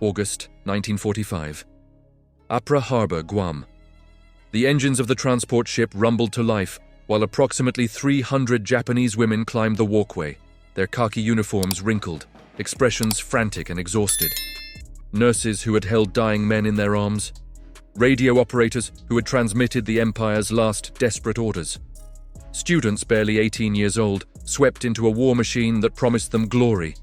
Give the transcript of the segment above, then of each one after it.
August 1945. Apra Harbor, Guam. The engines of the transport ship rumbled to life while approximately 300 Japanese women climbed the walkway, their khaki uniforms wrinkled, expressions frantic and exhausted. Nurses who had held dying men in their arms. Radio operators who had transmitted the Empire's last desperate orders. Students barely 18 years old swept into a war machine that promised them glory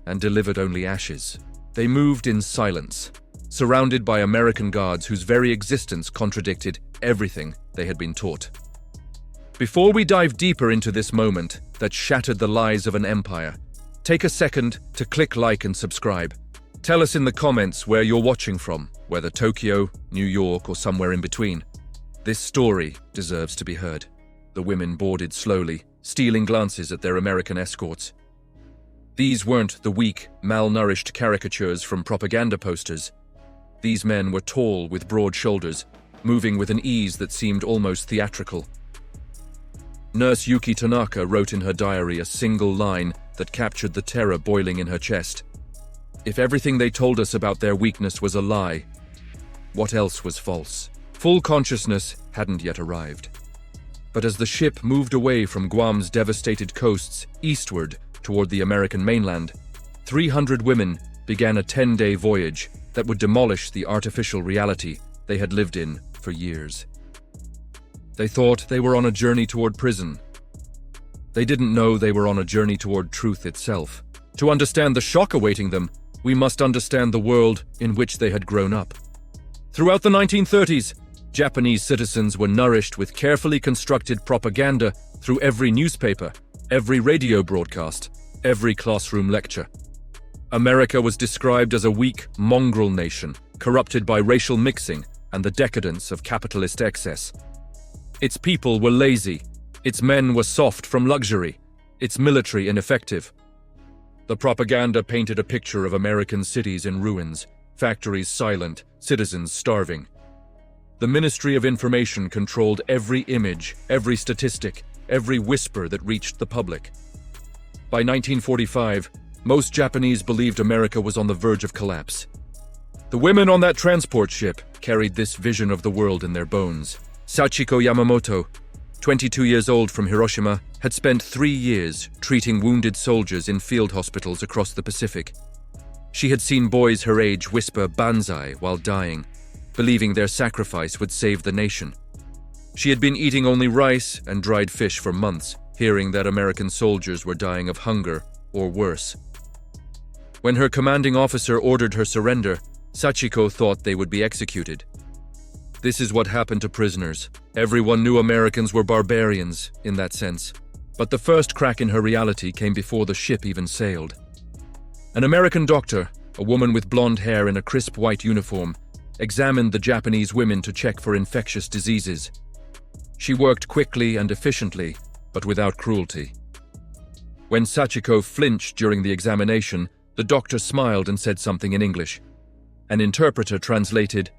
and delivered only ashes. They moved in silence, surrounded by American guards whose very existence contradicted everything they had been taught. Before we dive deeper into this moment that shattered the lies of an empire, take a second to click like and subscribe. Tell us in the comments where you're watching from, whether Tokyo, New York, or somewhere in between. This story deserves to be heard. The women boarded slowly, stealing glances at their American escorts. These weren't the weak, malnourished caricatures from propaganda posters. These men were tall with broad shoulders, moving with an ease that seemed almost theatrical. Nurse Yuki Tanaka wrote in her diary a single line that captured the terror boiling in her chest. If everything they told us about their weakness was a lie, what else was false? Full consciousness hadn't yet arrived. But as the ship moved away from Guam's devastated coasts eastward toward the American mainland, 300 women began a 10-day voyage that would demolish the artificial reality they had lived in for years. They thought they were on a journey toward prison. They didn't know they were on a journey toward truth itself. To understand the shock awaiting them, we must understand the world in which they had grown up. Throughout the 1930s, Japanese citizens were nourished with carefully constructed propaganda through every newspaper, every radio broadcast, every classroom lecture. America was described as a weak, mongrel nation, corrupted by racial mixing and the decadence of capitalist excess. Its people were lazy, its men were soft from luxury, its military ineffective. The propaganda painted a picture of American cities in ruins, factories silent, citizens starving. The Ministry of Information controlled every image, every statistic, every whisper that reached the public. By 1945, most Japanese believed America was on the verge of collapse. The women on that transport ship carried this vision of the world in their bones. Sachiko Yamamoto, 22 years old from Hiroshima, had spent 3 years treating wounded soldiers in field hospitals across the Pacific. She had seen boys her age whisper "Banzai" while dying, believing their sacrifice would save the nation. She had been eating only rice and dried fish for months, hearing that American soldiers were dying of hunger or worse. When her commanding officer ordered her surrender, Sachiko thought they would be executed. This is what happened to prisoners. Everyone knew Americans were barbarians, in that sense. But the first crack in her reality came before the ship even sailed. An American doctor, a woman with blonde hair in a crisp white uniform, examined the Japanese women to check for infectious diseases. She worked quickly and efficiently, but without cruelty. When Sachiko flinched during the examination, the doctor smiled and said something in English. An interpreter translated,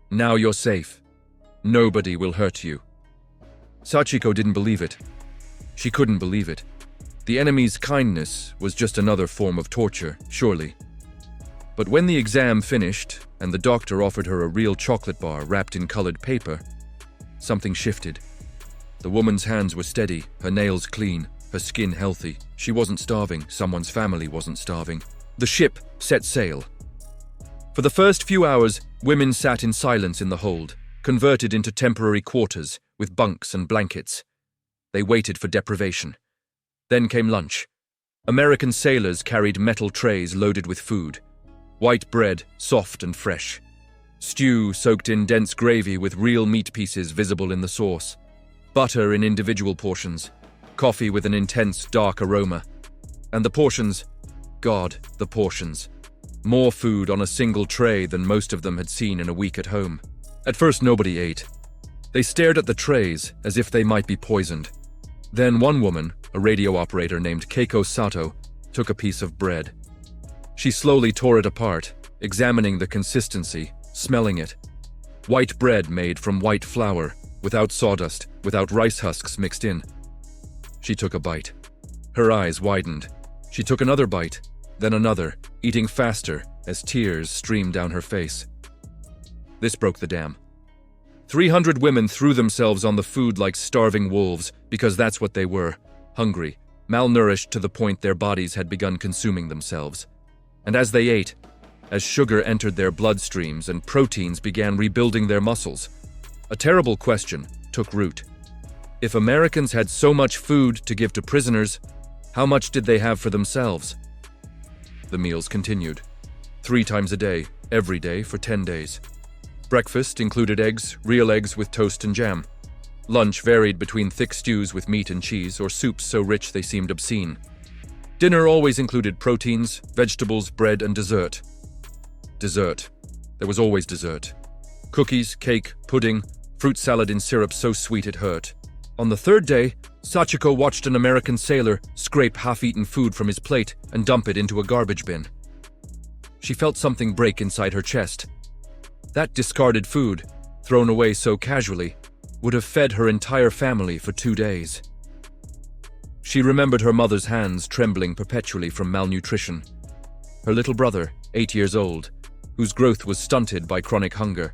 "Now you're safe. Nobody will hurt you." Sachiko didn't believe it. She couldn't believe it. The enemy's kindness was just another form of torture, surely. But when the exam finished and the doctor offered her a real chocolate bar wrapped in colored paper, something shifted. The woman's hands were steady, her nails clean, her skin healthy. She wasn't starving, someone's family wasn't starving. The ship set sail. For the first few hours, women sat in silence in the hold, converted into temporary quarters with bunks and blankets. They waited for deprivation. Then came lunch. American sailors carried metal trays loaded with food. White bread, soft and fresh. Stew soaked in dense gravy with real meat pieces visible in the sauce. Butter in individual portions. Coffee with an intense, dark aroma. And the portions, God, the portions. More food on a single tray than most of them had seen in a week at home. At first, nobody ate. They stared at the trays as if they might be poisoned. Then one woman, a radio operator named Keiko Sato, took a piece of bread. She slowly tore it apart, examining the consistency, smelling it. White bread made from white flour, without sawdust, without rice husks mixed in. She took a bite. Her eyes widened. She took another bite, then another, eating faster, as tears streamed down her face. This broke the dam. 300 women threw themselves on the food like starving wolves because that's what they were, hungry, malnourished to the point their bodies had begun consuming themselves. And as they ate, as sugar entered their bloodstreams and proteins began rebuilding their muscles, a terrible question took root. If Americans had so much food to give to prisoners, how much did they have for themselves? The meals continued. 3 times a day, every day for 10 days. Breakfast included eggs, real eggs with toast and jam. Lunch varied between thick stews with meat and cheese or soups so rich they seemed obscene. Dinner always included proteins, vegetables, bread, and dessert. Dessert. There was always dessert. Cookies, cake, pudding, fruit salad in syrup so sweet it hurt. On the 3rd day, Sachiko watched an American sailor scrape half-eaten food from his plate and dump it into a garbage bin. She felt something break inside her chest. That discarded food, thrown away so casually, would have fed her entire family for 2 days. She remembered her mother's hands trembling perpetually from malnutrition. Her little brother, 8 years old, whose growth was stunted by chronic hunger.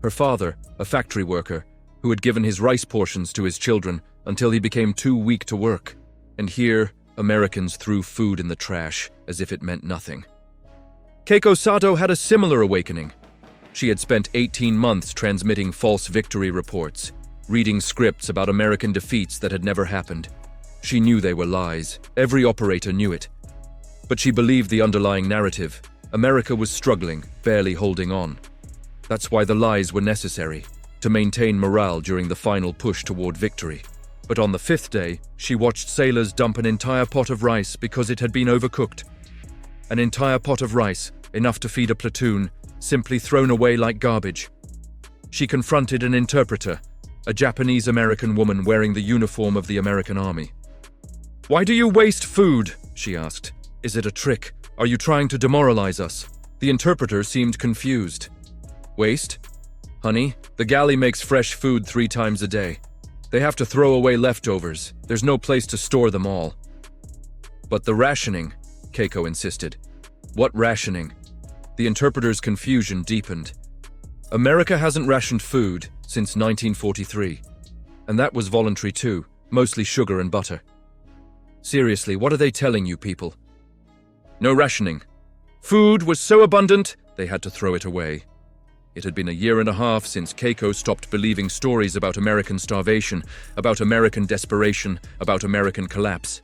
Her father, a factory worker, who had given his rice portions to his children until he became too weak to work. And here, Americans threw food in the trash as if it meant nothing. Keiko Sato had a similar awakening. She had spent 18 months transmitting false victory reports, reading scripts about American defeats that had never happened. She knew they were lies. Every operator knew it. But she believed the underlying narrative. America was struggling, barely holding on. That's why the lies were necessary, to maintain morale during the final push toward victory. But on the 5th day, she watched sailors dump an entire pot of rice because it had been overcooked. An entire pot of rice, enough to feed a platoon, simply thrown away like garbage. She confronted an interpreter, a Japanese-American woman wearing the uniform of the American Army. "Why do you waste food?" she asked. "Is it a trick? Are you trying to demoralize us?" The interpreter seemed confused. "Waste? Honey, the galley makes fresh food 3 times a day. They have to throw away leftovers. There's no place to store them all." "But the rationing," Keiko insisted. "What rationing?" The interpreter's confusion deepened. America hasn't rationed food since 1943. And that was voluntary too, mostly sugar and butter. Seriously, what are they telling you people? No rationing. Food was so abundant, they had to throw it away. It had been a year and a half since Keiko stopped believing stories about American starvation, about American desperation, about American collapse.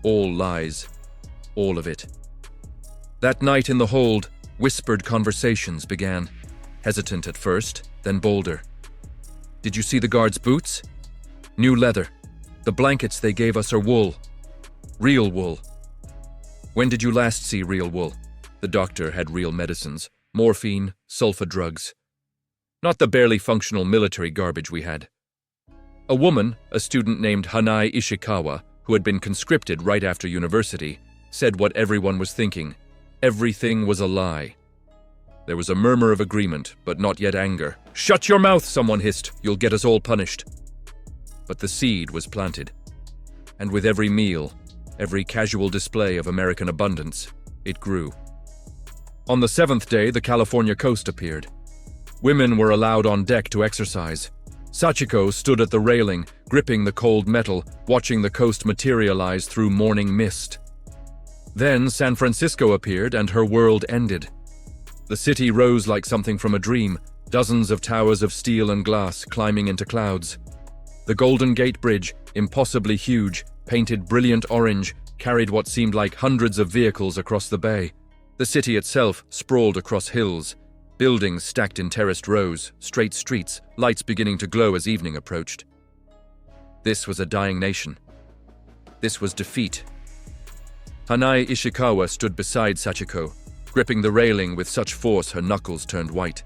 All lies. All of it. That night in the hold, whispered conversations began. Hesitant at first, then bolder. "Did you see the guards' boots? New leather. The blankets they gave us are wool. Real wool. When did you last see real wool? The doctor had real medicines. Morphine, sulfa drugs. Not the barely functional military garbage we had." A woman, a student named Hanai Ishikawa, who had been conscripted right after university, said what everyone was thinking. Everything was a lie. There was a murmur of agreement, but not yet anger. "Shut your mouth," someone hissed. "You'll get us all punished." But the seed was planted. And with every meal, every casual display of American abundance, it grew. On the 7th day, the California coast appeared. Women were allowed on deck to exercise. Sachiko stood at the railing, gripping the cold metal, watching the coast materialize through morning mist. Then San Francisco appeared and her world ended. The city rose like something from a dream, dozens of towers of steel and glass climbing into clouds. The Golden Gate Bridge, impossibly huge, painted brilliant orange, carried what seemed like hundreds of vehicles across the bay. The city itself sprawled across hills, buildings stacked in terraced rows, straight streets, lights beginning to glow as evening approached. This was a dying nation. This was defeat. Hanai Ishikawa stood beside Sachiko, gripping the railing with such force her knuckles turned white.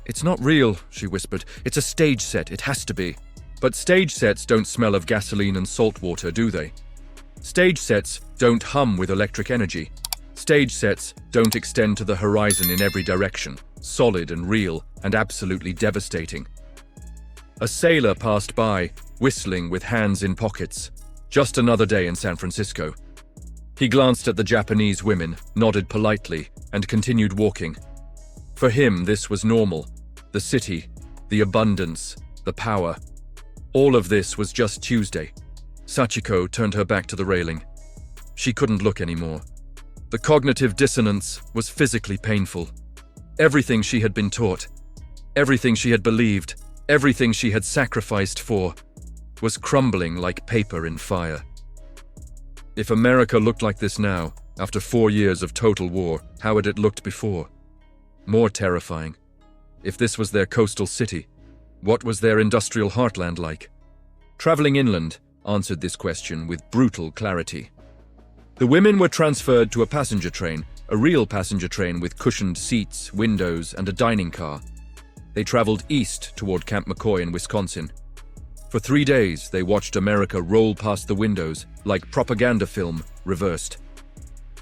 "It's not real," she whispered. "It's a stage set. It has to be." But stage sets don't smell of gasoline and salt water, do they? Stage sets don't hum with electric energy. Stage sets don't extend to the horizon in every direction, solid and real and absolutely devastating. A sailor passed by, whistling with hands in pockets. Just another day in San Francisco. He glanced at the Japanese women, nodded politely, and continued walking. For him, this was normal. The city, the abundance, the power. All of this was just Tuesday. Sachiko turned her back to the railing. She couldn't look anymore. The cognitive dissonance was physically painful. Everything she had been taught, everything she had believed, everything she had sacrificed for, was crumbling like paper in fire. If America looked like this now, after 4 years of total war, how had it looked before? More terrifying. If this was their coastal city, what was their industrial heartland like? Traveling inland answered this question with brutal clarity. The women were transferred to a passenger train, a real passenger train with cushioned seats, windows, and a dining car. They traveled east toward Camp McCoy in Wisconsin. For 3 days, they watched America roll past the windows like propaganda film reversed.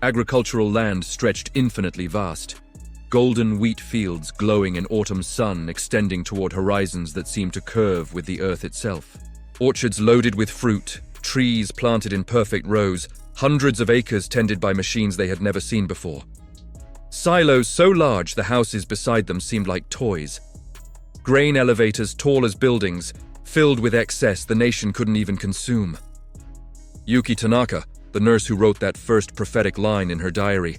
Agricultural land stretched infinitely vast. Golden wheat fields glowing in autumn sun extending toward horizons that seemed to curve with the earth itself. Orchards loaded with fruit, trees planted in perfect rows, hundreds of acres tended by machines they had never seen before. Silos so large the houses beside them seemed like toys. Grain elevators tall as buildings, filled with excess the nation couldn't even consume. Yuki Tanaka, the nurse who wrote that first prophetic line in her diary,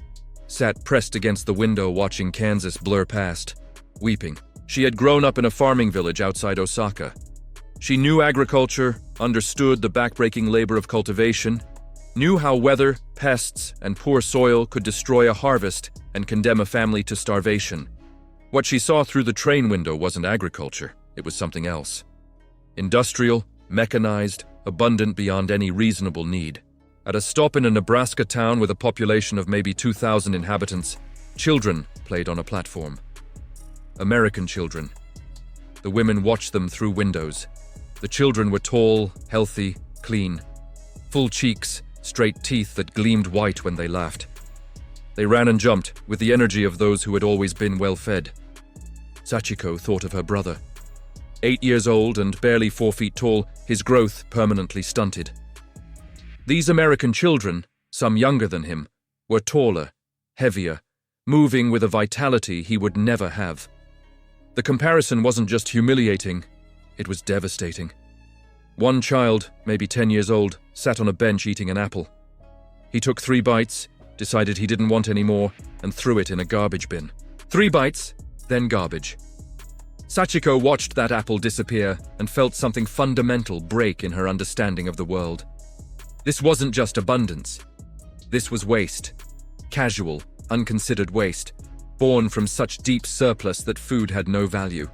sat pressed against the window watching Kansas blur past, weeping. She had grown up in a farming village outside Osaka. She knew agriculture, understood the backbreaking labor of cultivation, knew how weather, pests, and poor soil could destroy a harvest and condemn a family to starvation. What she saw through the train window wasn't agriculture, it was something else. Industrial, mechanized, abundant beyond any reasonable need. At a stop in a Nebraska town with a population of maybe 2,000 inhabitants, children played on a platform. American children. The women watched them through windows. The children were tall, healthy, clean. Full cheeks, straight teeth that gleamed white when they laughed. They ran and jumped with the energy of those who had always been well-fed. Sachiko thought of her brother. 8 years old and barely 4 feet tall, his growth permanently stunted. These American children, some younger than him, were taller, heavier, moving with a vitality he would never have. The comparison wasn't just humiliating, it was devastating. One child, maybe 10 years old, sat on a bench eating an apple. He took 3 bites, decided he didn't want any more, and threw it in a garbage bin. 3 bites, then garbage. Sachiko watched that apple disappear and felt something fundamental break in her understanding of the world. This wasn't just abundance. This was waste. Casual, unconsidered waste, born from such deep surplus that food had no value.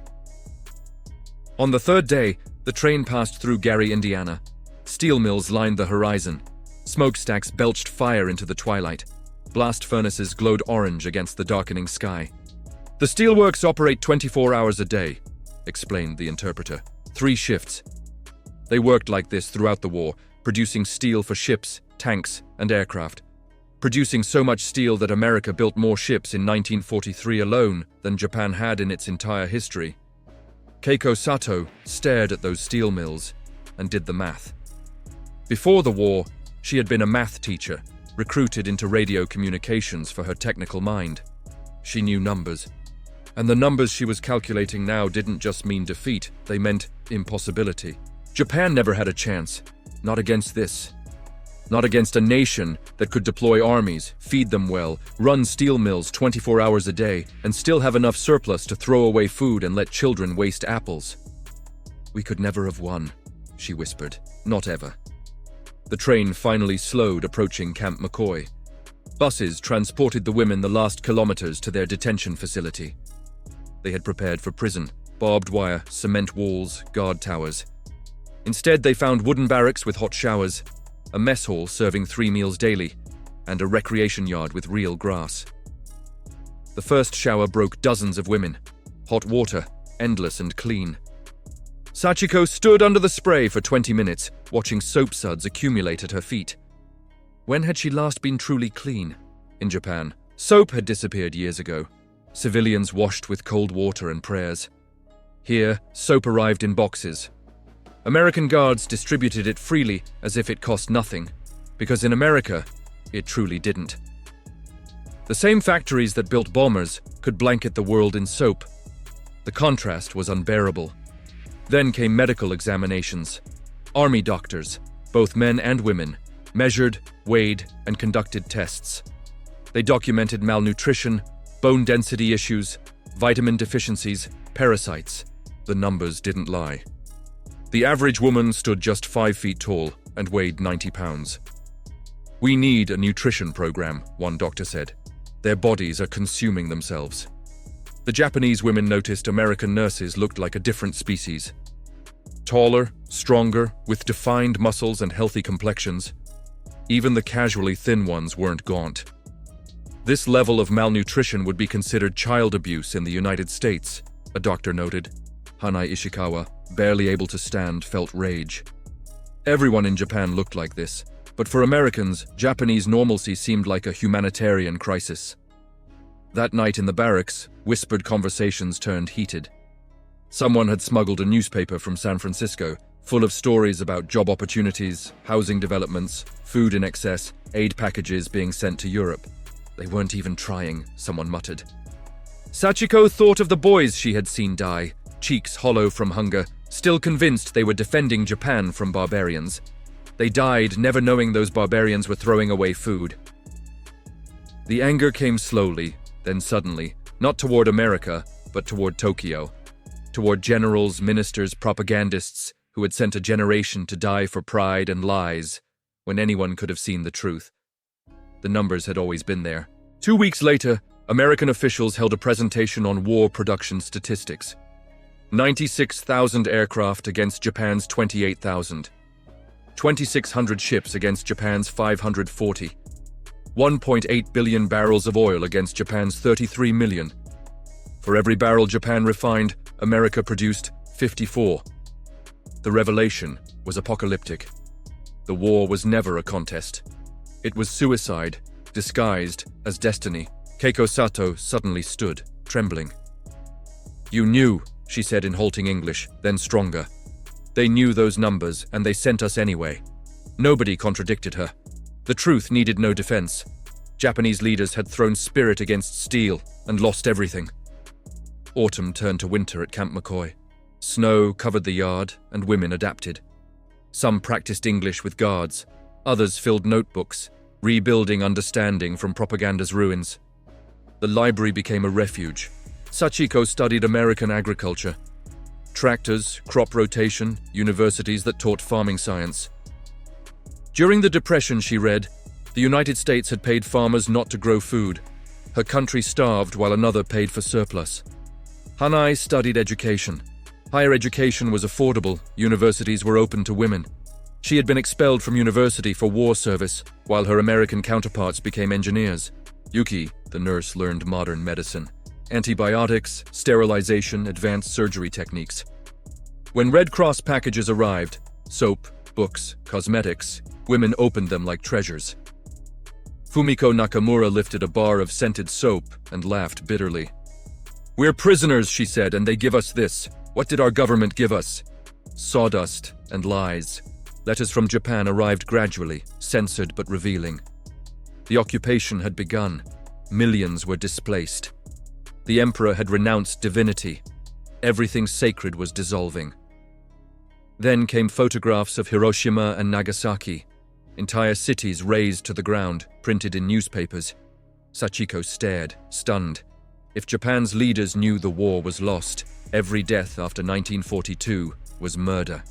On the 3rd day, the train passed through Gary, Indiana. Steel mills lined the horizon. Smokestacks belched fire into the twilight. Blast furnaces glowed orange against the darkening sky. The steelworks operate 24 hours a day, explained the interpreter. 3 shifts. They worked like this throughout the war, producing steel for ships, tanks, and aircraft. Producing so much steel that America built more ships in 1943 alone than Japan had in its entire history. Keiko Sato stared at those steel mills and did the math. Before the war, she had been a math teacher, recruited into radio communications for her technical mind. She knew numbers. And the numbers she was calculating now didn't just mean defeat, they meant impossibility. Japan never had a chance. Not against this. Not against a nation that could deploy armies, feed them well, run steel mills 24 hours a day, and still have enough surplus to throw away food and let children waste apples. We could never have won, she whispered. Not ever. The train finally slowed, approaching Camp McCoy. Buses transported the women the last kilometers to their detention facility. They had prepared for prison, barbed wire, cement walls, guard towers. Instead, they found wooden barracks with hot showers, a mess hall serving 3 meals daily, and a recreation yard with real grass. The first shower broke dozens of women. Hot water, endless and clean. Sachiko stood under the spray for 20 minutes, watching soap suds accumulate at her feet. When had she last been truly clean? In Japan, soap had disappeared years ago. Civilians washed with cold water and prayers. Here, soap arrived in boxes. American guards distributed it freely as if it cost nothing, because in America, it truly didn't. The same factories that built bombers could blanket the world in soap. The contrast was unbearable. Then came medical examinations. Army doctors, both men and women, measured, weighed, and conducted tests. They documented malnutrition, bone density issues, vitamin deficiencies, parasites. The numbers didn't lie. The average woman stood just 5 feet tall and weighed 90 pounds. "We need a nutrition program," one doctor said. "Their bodies are consuming themselves." The Japanese women noticed American nurses looked like a different species. Taller, stronger, with defined muscles and healthy complexions. Even the casually thin ones weren't gaunt. This level of malnutrition would be considered child abuse in the United States, a doctor noted. Hanai Ishikawa, barely able to stand, felt rage. Everyone in Japan looked like this, but for Americans, Japanese normalcy seemed like a humanitarian crisis. That night in the barracks, whispered conversations turned heated. Someone had smuggled a newspaper from San Francisco, full of stories about job opportunities, housing developments, food in excess, aid packages being sent to Europe. "They weren't even trying," someone muttered. Sachiko thought of the boys she had seen die, cheeks hollow from hunger, still convinced they were defending Japan from barbarians. They died never knowing those barbarians were throwing away food. The anger came slowly, then suddenly, not toward America, but toward Tokyo. Toward generals, ministers, propagandists who had sent a generation to die for pride and lies, when anyone could have seen the truth. The numbers had always been there. 2 weeks later, American officials held a presentation on war production statistics. 96,000 aircraft against Japan's 28,000. 2,600 ships against Japan's 540. 1.8 billion barrels of oil against Japan's 33 million. For every barrel Japan refined, America produced 54. The revelation was apocalyptic. The war was never a contest. It was suicide, disguised as destiny. Keiko Sato suddenly stood, trembling. "You knew," she said in halting English, then stronger. "They knew those numbers, and they sent us anyway." Nobody contradicted her. The truth needed no defense. Japanese leaders had thrown spirit against steel and lost everything. Autumn turned to winter at Camp McCoy. Snow covered the yard, and women adapted. Some practiced English with guards. Others filled notebooks, rebuilding understanding from propaganda's ruins. The library became a refuge. Sachiko studied American agriculture. Tractors, crop rotation, universities that taught farming science. During the Depression, she read, the United States had paid farmers not to grow food. Her country starved while another paid for surplus. Hanai studied education. Higher education was affordable, universities were open to women. She had been expelled from university for war service, while her American counterparts became engineers. Yuki, the nurse, learned modern medicine. Antibiotics, sterilization, advanced surgery techniques. When Red Cross packages arrived, soap, books, cosmetics, women opened them like treasures. Fumiko Nakamura lifted a bar of scented soap and laughed bitterly. "We're prisoners," she said, "and they give us this. What did our government give us? Sawdust and lies." Letters from Japan arrived gradually, censored but revealing. The occupation had begun. Millions were displaced. The emperor had renounced divinity. Everything sacred was dissolving. Then came photographs of Hiroshima and Nagasaki. Entire cities razed to the ground, printed in newspapers. Sachiko stared, stunned. If Japan's leaders knew the war was lost, every death after 1942 was murder.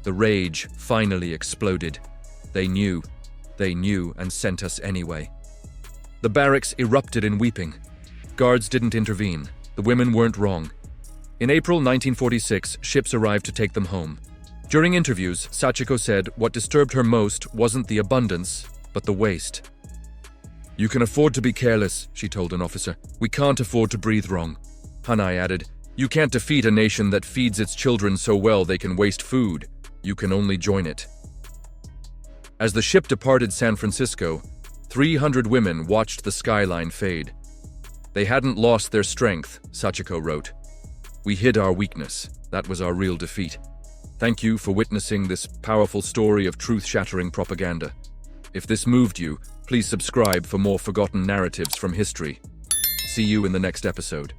The rage finally exploded. They knew, and sent us anyway. The barracks erupted in weeping. Guards didn't intervene. The women weren't wrong. In April 1946, ships arrived to take them home. During interviews, Sachiko said what disturbed her most wasn't the abundance, but the waste. "You can afford to be careless," she told an officer. "We can't afford to breathe wrong." Hanai added, "You can't defeat a nation that feeds its children so well they can waste food. You can only join it." As the ship departed San Francisco, 300 women watched the skyline fade. They hadn't lost their strength, Sachiko wrote. "We hid our weakness. That was our real defeat. Thank you for witnessing this powerful story of truth-shattering propaganda. If this moved you, Please subscribe for more forgotten narratives from history. See you in the next episode.